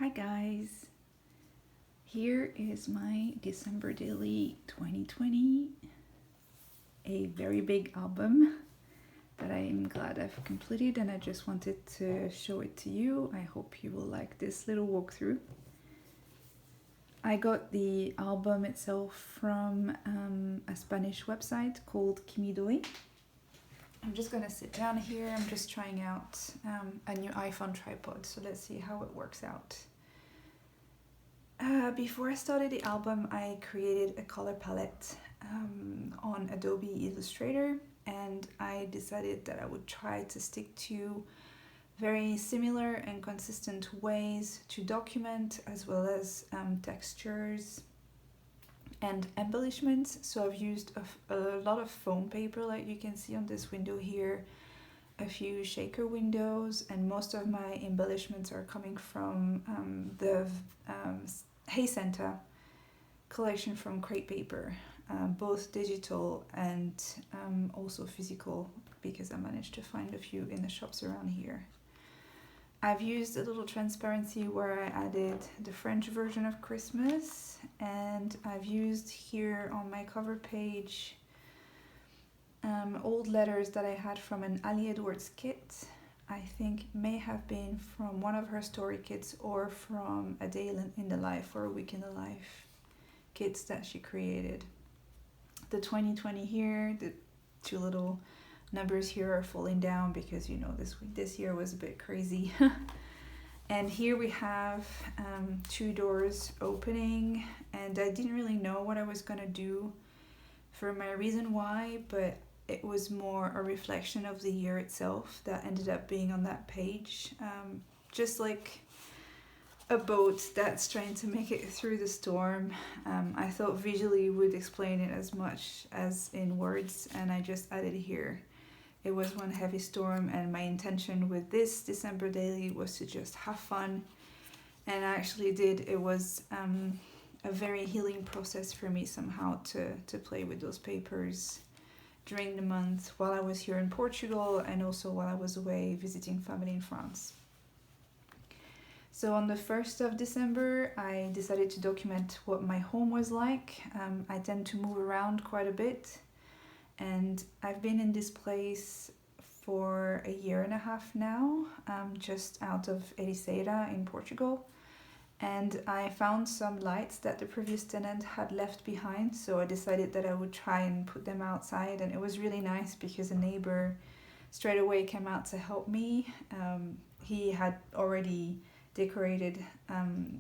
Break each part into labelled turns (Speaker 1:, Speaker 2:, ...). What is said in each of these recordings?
Speaker 1: Hi guys, here is my December daily 2020, a very big album that I am glad I've completed, and I just wanted to show it to you. I hope you will like this little walkthrough. I got the album itself from a Spanish website called Kimidoi. I'm just gonna sit down here. I'm just trying out a new iPhone tripod, so let's see how it works out. Before I started the album, I created a color palette on Adobe Illustrator, and I decided that I would try to stick to very similar and consistent ways to document, as well as textures and embellishments. So I've used a lot of foam paper, like you can see on this window here, a few shaker windows, and most of my embellishments are coming from the Hey Santa collection from Crate Paper, both digital and also physical, because I managed to find a few in the shops around here. I've used a little transparency where I added the French version of Christmas, and I've used here on my cover page old letters that I had from an Ali Edwards kit. I think may have been from one of her story kits or from a day in the life or a week in the life kits that she created. The 2020 here, the two little numbers here are falling down because you know this year was a bit crazy. And here we have two doors opening, and I didn't really know what I was gonna do for my reason why, but it was more a reflection of the year itself that ended up being on that page. Just like a boat that's trying to make it through the storm. I thought visually would explain it as much as in words, and I just added here. It was one heavy storm, and my intention with this December daily was to just have fun, and I actually did. It was a very healing process for me somehow to play with those papers during the month while I was here in Portugal, and also while I was away visiting family in France. So on the 1st of December, I decided to document what my home was like. I tend to move around quite a bit, and I've been in this place for a year and a half now, just out of Ericeira in Portugal. And I found some lights that the previous tenant had left behind, so I decided that I would try and put them outside, and it was really nice because a neighbor straight away came out to help me. He had already decorated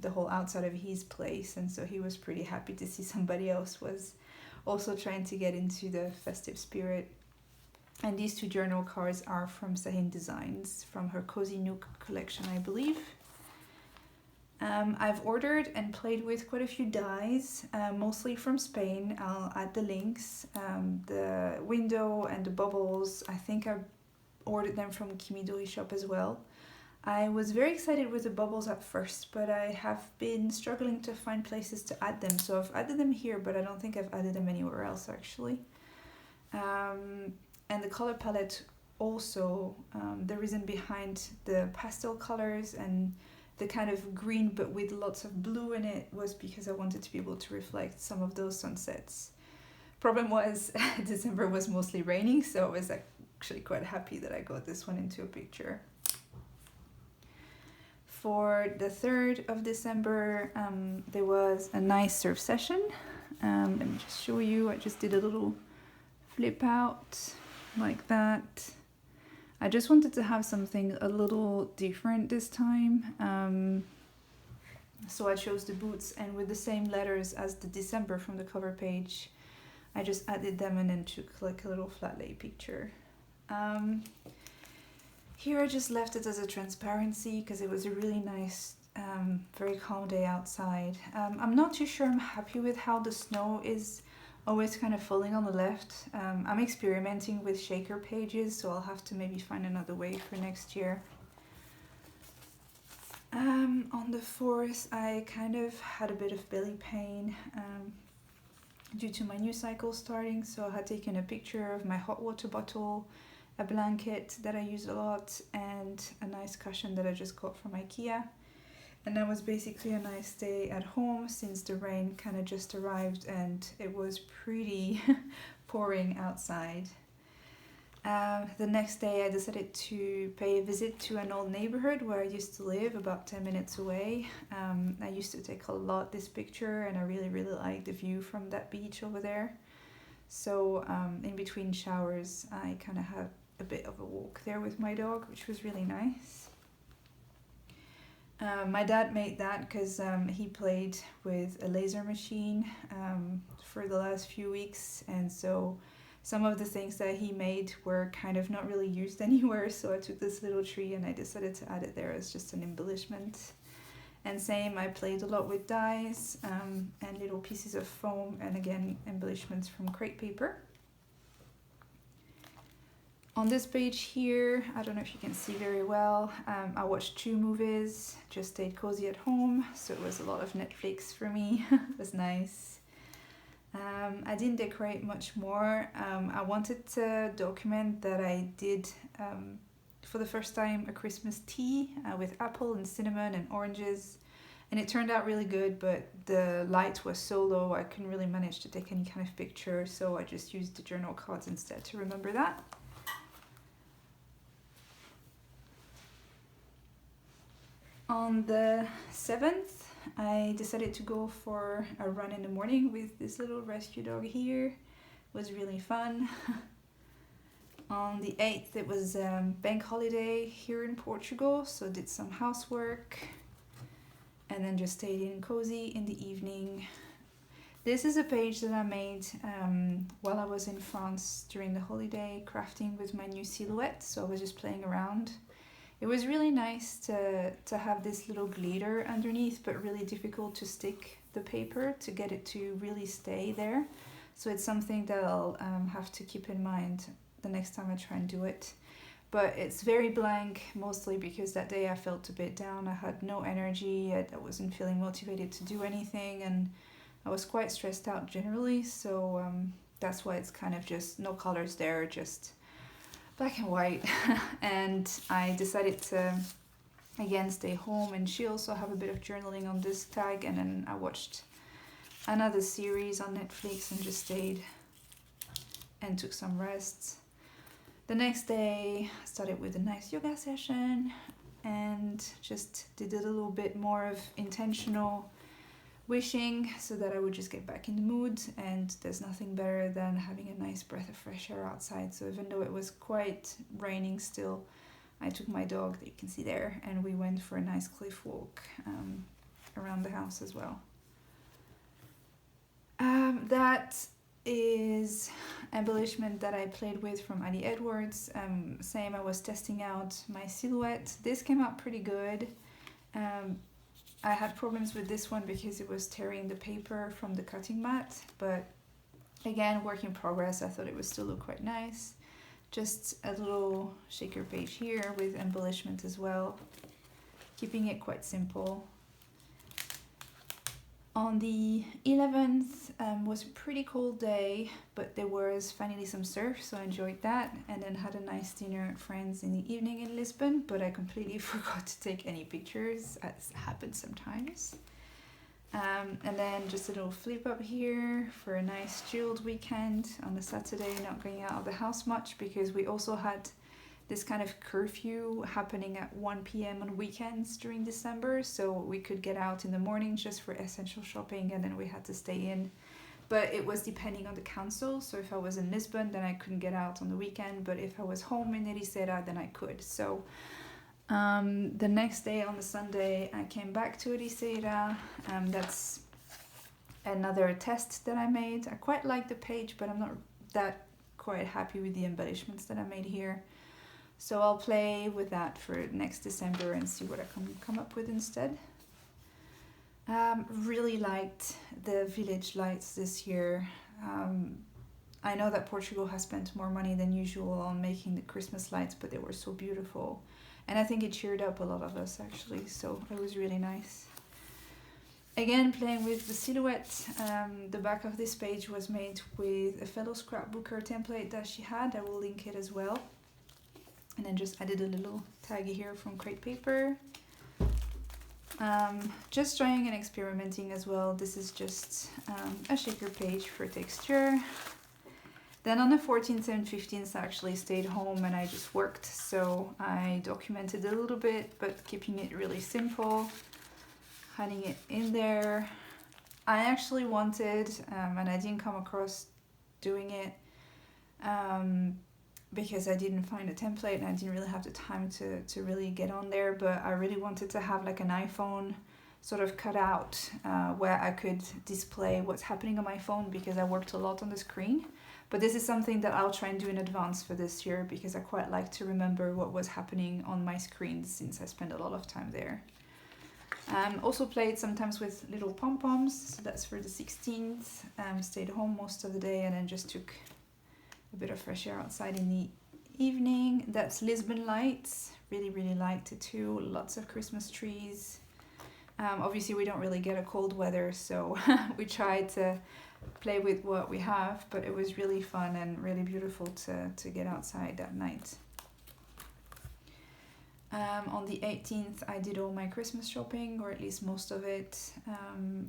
Speaker 1: the whole outside of his place, and so he was pretty happy to see somebody else was also trying to get into the festive spirit. And these two journal cards are from Sahin Designs, from her Cozy Nook collection, I believe. I've ordered and played with quite a few dies, mostly from Spain. I'll add the links. The window and the bubbles, I think I ordered them from Kimidoi shop as well. I was very excited with the bubbles at first, but I have been struggling to find places to add them. So I've added them here, but I don't think I've added them anywhere else actually. And the color palette also, the reason behind the pastel colors and the kind of green but with lots of blue in it was because I wanted to be able to reflect some of those sunsets. Problem was December was mostly raining, so I was actually quite happy that I got this one into a picture. For the 3rd of December, there was a nice surf session. Let me just show you. I just did a little flip out like that. I just wanted to have something a little different this time. So I chose the boots, and with the same letters as the December from the cover page, I just added them and then took like a little flat lay picture. Here I just left it as a transparency because it was a really nice, very calm day outside. I'm not too sure I'm happy with how the snow is always kind of falling on the left. I'm experimenting with shaker pages, so I'll have to maybe find another way for next year. On the 4th, I kind of had a bit of belly pain due to my new cycle starting, so I had taken a picture of my hot water bottle, a blanket that I use a lot, and a nice cushion that I just got from IKEA. And that was basically a nice day at home since the rain kind of just arrived and it was pretty pouring outside. The next day I decided to pay a visit to an old neighborhood where I used to live, about 10 minutes away. I used to take a lot this picture and I really liked the view from that beach over there. So in between showers I kind of had a bit of a walk there with my dog, which was really nice. My dad made that because he played with a laser machine for the last few weeks, and so some of the things that he made were kind of not really used anywhere, so I took this little tree and I decided to add it there as just an embellishment. And same, I played a lot with dyes and little pieces of foam, and again embellishments from crepe paper. On this page here, I don't know if you can see very well, I watched 2 movies, just stayed cozy at home, so it was a lot of Netflix for me. It was nice. I didn't decorate much more. I wanted to document that I did, for the first time, a Christmas tea with apple and cinnamon and oranges. And it turned out really good, but the light was so low I couldn't really manage to take any kind of picture, so I just used the journal cards instead to remember that. On the 7th, I decided to go for a run in the morning with this little rescue dog here. It was really fun. On the 8th, it was bank holiday here in Portugal, so did some housework and then just stayed in cozy in the evening. This is a page that I made while I was in France during the holiday, crafting with my new silhouette, so I was just playing around. It was really nice to have this little glitter underneath, but really difficult to stick the paper to get it to really stay there. So it's something that I'll have to keep in mind the next time I try and do it. But it's very blank, mostly because that day I felt a bit down. I had no energy, I wasn't feeling motivated to do anything, and I was quite stressed out generally, so that's why it's kind of just no colors there, just black and white. And I decided to again stay home and chill, so I have a bit of journaling on this tag, and then I watched another series on Netflix and just stayed and took some rest. The next day I started with a nice yoga session and just did a little bit more of intentional wishing so that I would just get back in the mood, and there's nothing better than having a nice breath of fresh air outside. So even though it was quite raining still, I took my dog that you can see there and we went for a nice cliff walk around the house as well. That is embellishment that I played with from Ali Edwards. Same, I was testing out my silhouette. This came out pretty good. I had problems with this one because it was tearing the paper from the cutting mat, but again, work in progress. I thought it would still look quite nice. Just a little shaker page here with embellishment as well, keeping it quite simple. On the 11th was a pretty cold day, but there was finally some surf, so I enjoyed that, and then had a nice dinner at friends in the evening in Lisbon, but I completely forgot to take any pictures, as happens sometimes. And then just a little flip up here for a nice chilled weekend on a Saturday, not going out of the house much because we also had this kind of curfew happening at 1 p.m. on weekends during December, so we could get out in the morning just for essential shopping and then we had to stay in. But it was depending on the council, so if I was in Lisbon then I couldn't get out on the weekend, but if I was home in Ericeira then I could. So the next day on the Sunday I came back to Ericeira. That's another test that I made. I quite like the page, but I'm not that quite happy with the embellishments that I made here. So I'll play with that for next December and see what I can come up with instead. Really liked the village lights this year. I know that Portugal has spent more money than usual on making the Christmas lights, but they were so beautiful. And I think it cheered up a lot of us actually, so it was really nice. Again, playing with the silhouette. The back of this page was made with a fellow scrapbooker template that she had. I will link it as well. And then just added a little tag here from crepe paper. Just trying and experimenting as well. This is just a shaker page for texture. Then on the 14th and 15th I actually stayed home and I just worked, so I documented a little bit, but keeping it really simple, hiding it in there. I actually wanted, and I didn't come across doing it because I didn't find a template and I didn't really have the time to really get on there, but I really wanted to have like an iPhone sort of cut out where I could display what's happening on my phone, because I worked a lot on the screen. But this is something that I'll try and do in advance for this year, because I quite like to remember what was happening on my screen since I spend a lot of time there. Also played sometimes with little pom-poms, so that's for the 16th. Stayed home most of the day and then just took a bit of fresh air outside in the evening. That's Lisbon lights, really liked it too. Lots of Christmas trees. Obviously we don't really get a cold weather, so we tried to play with what we have, but it was really fun and really beautiful to get outside that night. On the 18th I did all my Christmas shopping, or at least most of it.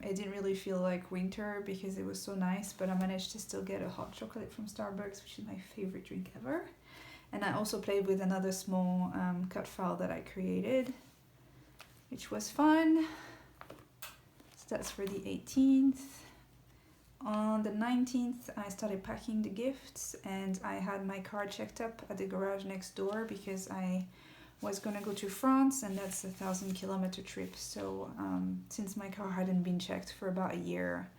Speaker 1: It didn't really feel like winter because it was so nice, but I managed to still get a hot chocolate from Starbucks, which is my favorite drink ever. And I also played with another small cut file that I created, which was fun. So that's for the 18th. On the 19th I started packing the gifts, and I had my car checked up at the garage next door because I was gonna go to France, and that's a 1,000-kilometer trip. So since my car hadn't been checked for about a year,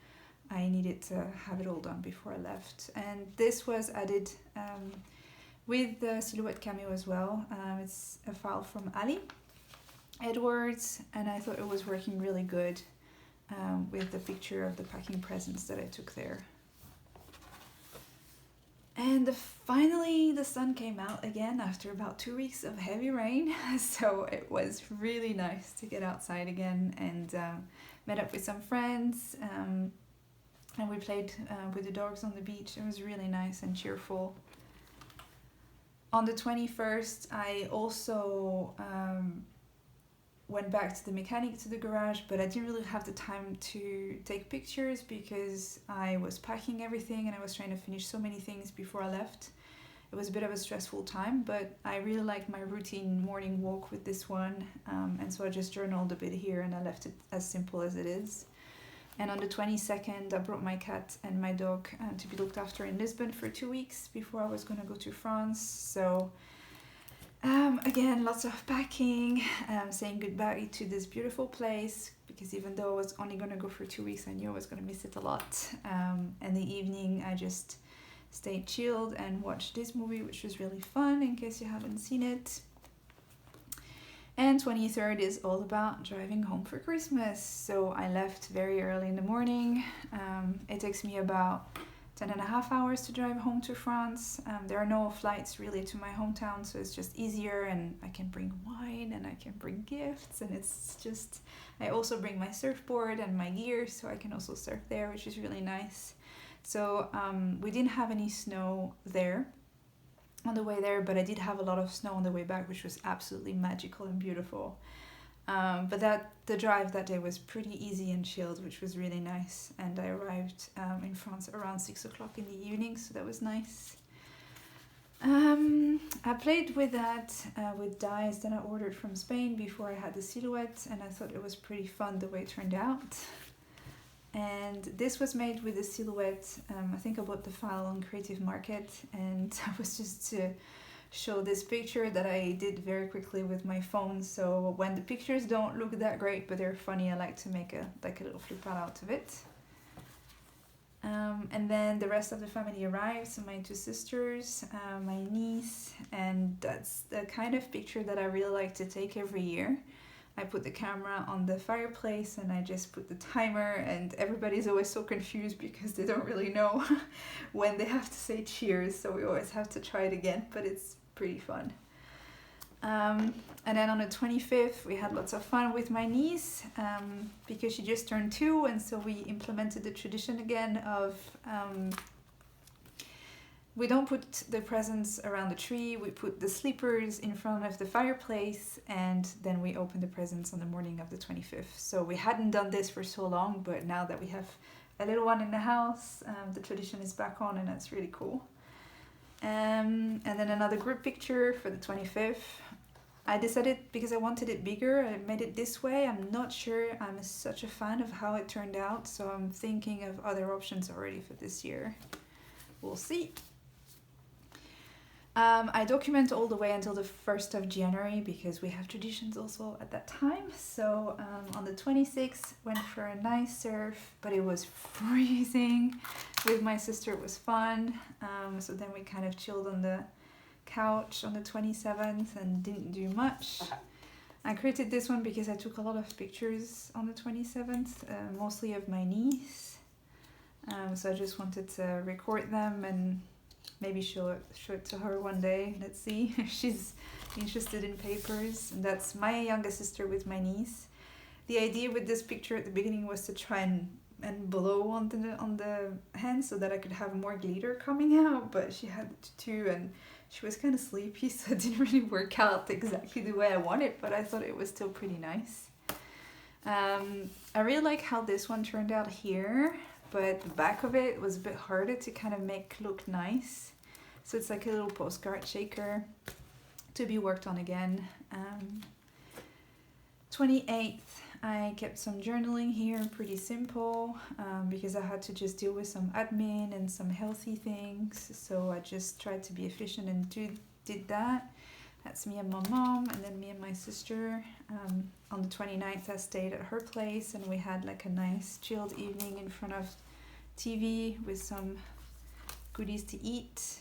Speaker 1: I needed to have it all done before I left. And this was added with the silhouette cameo as well. It's a file from Ali Edwards, and I thought it was working really good with the picture of the packing presents that I took there. And finally the sun came out again after about 2 weeks of heavy rain, so it was really nice to get outside again, and met up with some friends, and we played with the dogs on the beach. It was really nice and cheerful. On the 21st I also went back to the mechanic, to the garage, but I didn't really have the time to take pictures because I was packing everything and I was trying to finish so many things before I left. It was a bit of a stressful time, but I really liked my routine morning walk with this one, and so I just journaled a bit here and I left it as simple as it is. And on the 22nd I brought my cat and my dog to be looked after in Lisbon for 2 weeks before I was going to go to France. So again, lots of packing, saying goodbye to this beautiful place, because even though I was only going to go for 2 weeks, I knew I was going to miss it a lot. And the evening I just stayed chilled and watched this movie, which was really fun, in case you haven't seen it. And 23rd is all about driving home for Christmas. So I left very early in the morning. It takes me about 10.5 hours to drive home to France. There are no flights really to my hometown, so it's just easier, and I can bring wine and I can bring gifts, and it's just, I also bring my surfboard and my gear, so I can also surf there, which is really nice. So we didn't have any snow there on the way there, but I did have a lot of snow on the way back, which was absolutely magical and beautiful. But the drive that day was pretty easy and chilled, which was really nice. And I arrived in France around 6 o'clock in the evening, so that was nice. I played with that with dyes that I ordered from Spain before I had the silhouette, and I thought it was pretty fun the way it turned out. And this was made with a silhouette. I think I bought the file on Creative Market, and I was just to show this picture that I did very quickly with my phone. So when the pictures don't look that great but they're funny, I like to make a little flip out of it. And then the rest of the family arrived, so my 2 sisters, my niece, and that's the kind of picture that I really like to take every year. I put the camera on the fireplace and I just put the timer, and everybody's always so confused because they don't really know when they have to say cheers, so we always have to try it again, but it's pretty fun. And then on the 25th we had lots of fun with my niece because she just turned 2, and so we implemented the tradition again of We don't put the presents around the tree, we put the sleepers in front of the fireplace, and then we open the presents on the morning of the 25th. So we hadn't done this for so long, but now that we have a little one in the house, the tradition is back on, and that's really cool. And then another group picture for the 25th. I decided, because I wanted it bigger, I made it this way. I'm not sure I'm such a fan of how it turned out, so I'm thinking of other options already for this year. We'll see. I document all the way until the 1st of January because we have traditions also at that time. So on the 26th, went for a nice surf, but it was freezing. With my sister, it was fun. So then we kind of chilled on the couch on the 27th and didn't do much. I created this one because I took a lot of pictures on the 27th, mostly of my niece. So I just wanted to record them and maybe show it to her one day. Let's see if she's interested in papers. And that's my younger sister with my niece. The idea with this picture at the beginning was to try and blow on the hand so that I could have more glitter coming out, but she had two and she was kind of sleepy, so it didn't really work out exactly the way I wanted, but I thought it was still pretty nice. I really like how this one turned out here, but the back of it was a bit harder to kind of make look nice. So it's like a little postcard shaker to be worked on again. 28th, I kept some journaling here, pretty simple, because I had to just deal with some admin and some healthy things. So I just tried to be efficient and did that. That's me and my mom, and then me and my sister. On the 29th, I stayed at her place, and we had like a nice chilled evening in front of TV with some goodies to eat.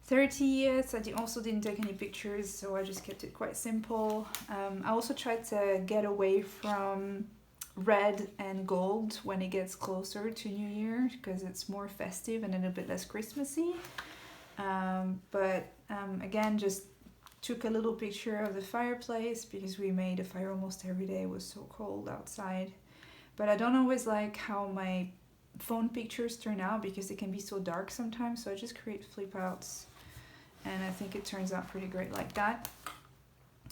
Speaker 1: 30th, I also didn't take any pictures, so I just kept it quite simple. I also tried to get away from red and gold when it gets closer to New Year, because it's more festive and a little bit less Christmassy. Again, just took a little picture of the fireplace because we made a fire almost every day. It was so cold outside. But I don't always like how my phone pictures turn out because it can be so dark sometimes, so I just create flip outs, and I think it turns out pretty great like that.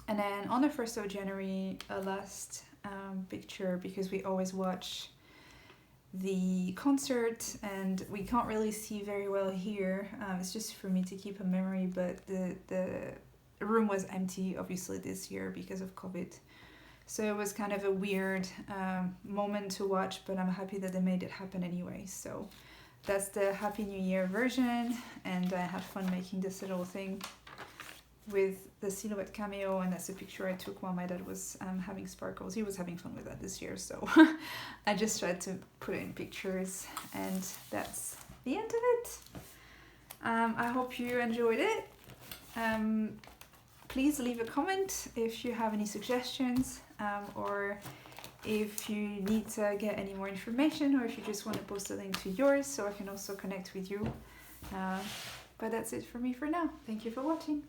Speaker 1: And then on the 1st of January, a last picture, because we always watch the concert and we can't really see very well here. It's just for me to keep a memory, but the room was empty obviously this year because of COVID. So it was kind of a weird moment to watch, but I'm happy that they made it happen anyway. So that's the Happy New Year version, and I had fun making this little thing with the silhouette cameo, and that's a picture I took while my dad was having sparkles. He was having fun with that this year, so I just tried to put it in pictures, and that's the end of it. I hope you enjoyed it. Please leave a comment if you have any suggestions, or if you need to get any more information, or if you just want to post a link to yours so I can also connect with you. But that's it for me for now. Thank you for watching.